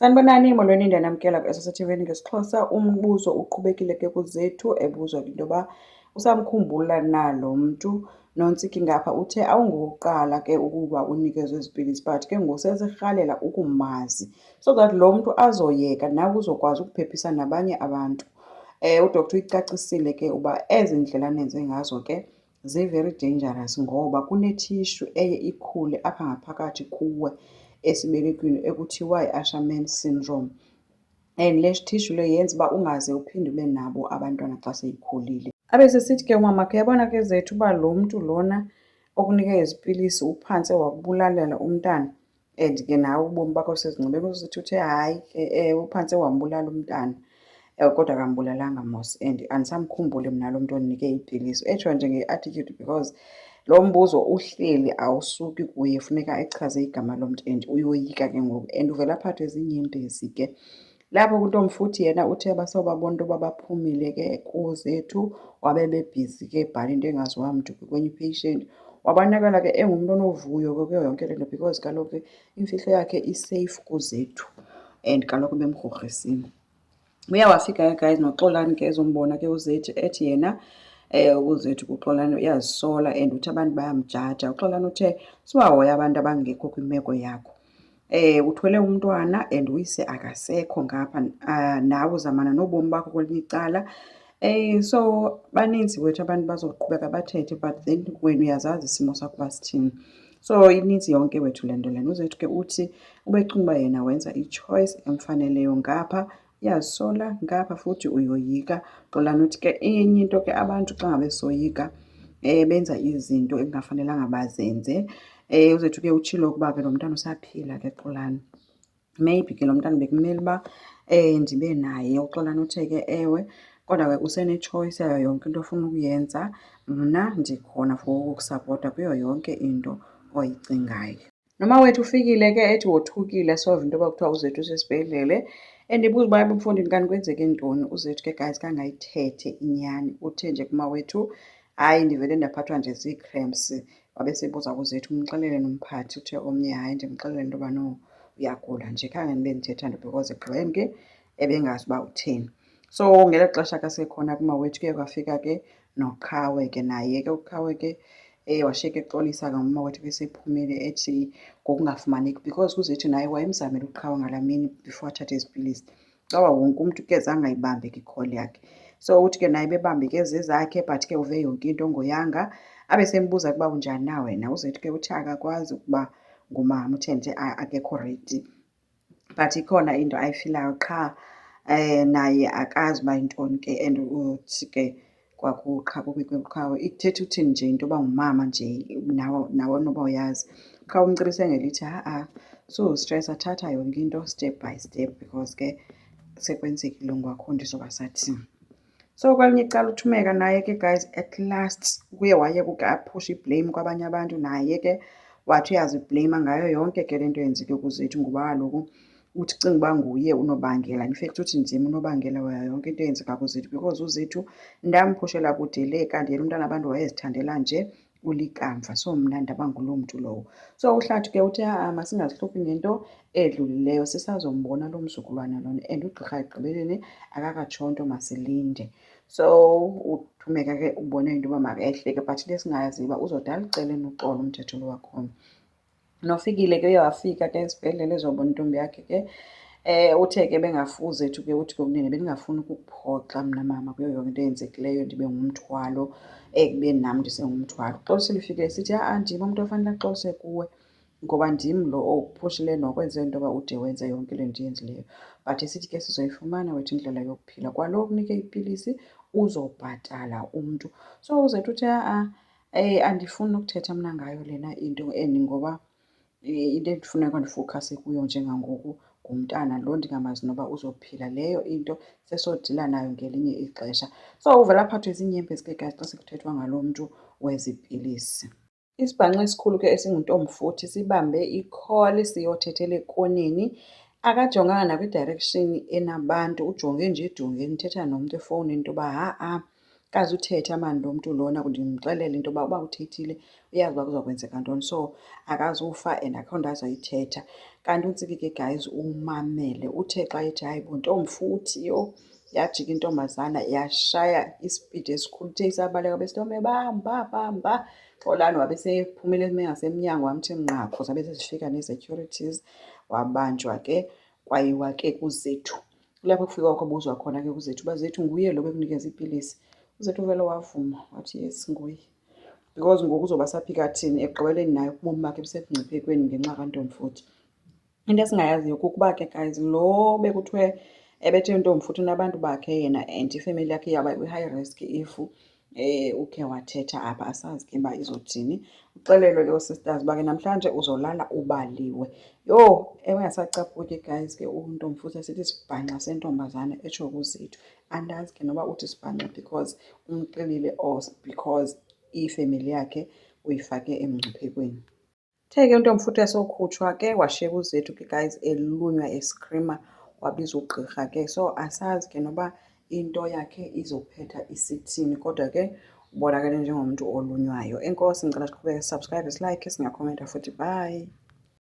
Sanibonani, molweni ndiyanamkela kwi-SSA-TV ngesiXhosa. Umbuzo uqhubekile ke kuzethu ebuzwa into yoba usamkhumbula na lo mntu. Nontsiki ngapha uthe awungowokuqala ke ukuba unikezwe ezi pilisi but ke ngoku sesirhalela ukumazi so that lo mntu azoyeka nawe uzokwazi ukuphephisa nabanye abantu. UDoctor uyicacisile ke uba ezi ndlela nenze ngazo ke zi-very dangerous ngoba kunethishu eye ikhule apha ngaphakathi kuwe esibelekweni ekuthiwa yi-Asherman syndrome. And le thishu le yenza uba ungaze uphinde ube nabo abantwana xa seyikhulile. Abe sesithi ke umama, uyabona ke zethu uba lo mntu lona okunike ezi pilisi uphantse wakubulalela umntana and ke nawe ubomi bakho sezingcibeni. Uzithi uthe hayi ke uphantse wambulala umntana. Kodwa akambulalanga mos and andisamkhumbuli mna lo mntu ondinike iipilisi. Etsho nje nge-attitude because lo mbuzo uhleli awusuki kuye, funeka echaze igama lomntu and uyoyika ke ngoku and uvela aphathwe ziinyembezi ke. Lapho kuntomfuthi yena uthe basawubabona into yoba baphumile ke kuzethu wabe bebhizi ke ebhala into engaziwa mntu kwenye i-patient. Wabonakala ke engumntu onovuyo ke kuyo yonke le nto because kaloku imfihlo yakhe iseyifu kuzethu and kaloku bemgrogrisile. Uye wafika ke guys noXolani ke ezombona ke uzethu ethi yena uzethu kuXolani uyazisola and uthi abantu bayamjaja. UXolani uthe sibahoya abantu abangekho kwimeko yakho. Uthwele umntwana and uyise akasekho ngapha, nawe uzamana nobomi bakho kwelinye icala. So baninzi wethu abantu bazoqhubeka bathethe but then wena uyazazi isimo sakho uba sithini. So ininzi yonke wethu le nto lena. Uzethu ke uthi ubecinga uba yena wenza i-choice emfaneleyo ngapha, uyazisola ngapha futhi uyoyika. Xolani uthi ke enye into ke abantu xa ngabe soyika benza izinto ekungafanelanga bazenze. Uzethu ke utshilo ukuba ke lo mntana usaphila ke Xolani. Maybe ke lo mntana bekumele uba ndibe naye. UXolani uthe ke ewe kodwa ke usene-choice yayo yonke into ofuna ukuyenza. Mna ndikhona for ukukusapota kuyo yonke into oyicingayo. Noma wethu ufikile ke ethi wothukile sova into yoba kuthiwa uzethu usesibhedlele. Endibuza uba ebufundini kanti kwenzeke ntoni. Uzethu ke guys kangayithethe inyani. Uthe nje kuma wethu hayi ndivele ndaphathwa nje zii-cramps. Wabe sebuza kuzethu umxelele nomphathi. Uthe omnye hayi ndimxelele into yoba no uyagula nje khange ndibe ndithetha nto because ekugqibeni ke ebengazi uba utheni. So ngelo xesha ke sekhona kumawethu kuye kwafika ke noQhawe ke naye ke uQhawe ke washiyeka exolisa ke ngumawethu besephumile ethi ngokungafumaneki because kuzethu naye wayemzamela uQhawe ngalaa mini before athathe ezi pilisi. Cawa wonke umntu ke zange ayibambe ke i-call yakhe. So uthi ke naye bebambe ke zezakhe but ke uve yonke into ongoyanga. Abe sembuza ukuba unjani na wena. Uzethu ke uthi akakwazi ukuba ngumama, uthe nje akekho ready but ikhona into ayifilayo qha naye akazi uba yintoni ke. And uthi ke kwakuqhawe ithetha uthini nje into yoba ngumama nje nawe noba uyazi. Qha umcebise ngelithi suzistresa, thatha yonke into step by step because ke sekwenzekile ngoku akho nto izoba sathini. So kwelinye icala uThumeka naye ke guys at last kuye wayeka uke aphushe iblame kwabanye abantu. Naye ke wathi uyazibleyima ngayo yonke ke le nto yenzeke kuzethu ngoba kaloku uthi cinga uba nguye unobangela. In fact uthi ndim unobangela wayo yonke into eyenzeka kuzethu because uzethu ndamphushela kude le kanti yena umntana abantu wayezithandela nje ulikamva. So mna ndaba nguloo mntu lowo. So uHlathi ke uthi masingazihluphi ngento edlulileyo sisazombona lo mzukulwana lona and ugqirha ekugqibeleni akakatsho nto, masilinde. So uThumeka ke ubone into yoba makehleke but into esingayaziyo uba uzode alicele noxolo umthetho lo wakhona. Nofikile ke uye wafika ke esibhedlele ezobona intombi yakhe ke. Uthe ke bengafuzethu ke uthi ke kunene bendingafuni ukukuphoxa mna mama kuyo yonke into eyenzekileyo ndibe ngumthwalo ekubeni nam ndisengumthwalo. Xa selifikile sithi ndim umntu ofanele axolise kuwe ngoba ndim lo okuphushileyo nokwenze into yoba ude wenze yonke le nto uyenzileyo. But sithi ke sizoyifumana wethu indlela yokuphila. Kwalo kunike iipilisi uzobhatala umntu. So uzethu uthi andifuni ukuthetha mna ngayo lena into and ngoba into endifuneka ndifowukhase kuyo njengangoku ngumntana lo ndingamazi noba uzophila. Leyo into sesodila nayo ngelinye ixesha. So uvela aphathwe ziinyembezi ke guys xa sekuthethwa ngalo mntu wezi pilisi. Isibhanxa esikhulu ke esinguntomfuthi sibambe i-call siyothethela ekoneni. Akajonganga nakwi-direction enabantu, ujonge nje edongeni uthetha nomntu efowunini into yoba kaze uthetha mani lo mntu lona ndimxelele into yoba uba uthethile uyazi uba kuza kwenzeka ntoni. So akazufa and akho nto azoyithetha. Kanti uNtsiki ke guys umamele, uthe xa ethi hayi bo Ntomfuthi yho, yajika intombazana yashaya ispidi esikhulu. Uthe isabaleka besithi ome bamba bamba. Xolani wabe sephumile ngasemnyango wamthi nqaphu zabe sezifika nee-securities. Wabanjwa ke kwayiwa ke kuZethu. Kulapho kufika kwabuzwa khona ke kuZethu uba Zethu nguye lo bekunikeza iipilisi. UZethu vele wavuma wathi yes nguye, because ngoku uzoba saphika athini ekugqibeleni naye ubomi bakhe busebungciphekweni ngenxa kaNtomfuthi. Into esingayaziyo kukuba ke guys lo bekuthiwe ebethe uNtomfuthi unabantu bakhe yena and ifemeli yakhe iyawuba kwi-high risk if ukhe wathetha apha. Asazi ke uba izothini. Uxelelwe ke oosisters uba ke namhlanje uzolala ubaliwe. Yho, engasacaphuki ke guys ke uNtomfuthi esithi sibhanxa sentombazana etsho kuZethu. Andazi ke noba uthi sibhanxa because umxelile or because ifemeli yakhe uyifake emngciphekweni. Uthe ke uNtomfuthi esokhutshwa ke washiyeka uZethu ke guys elunywa eskrima, wabiza ugqirha ke. So asazi ke noba into yakhe izophetha isithini, kodwa ke ubonakele njengomntu olunywayo. Enkosi, ngicela siqhubeke sisubscribe, silike, singakhomenta futhi. Bye.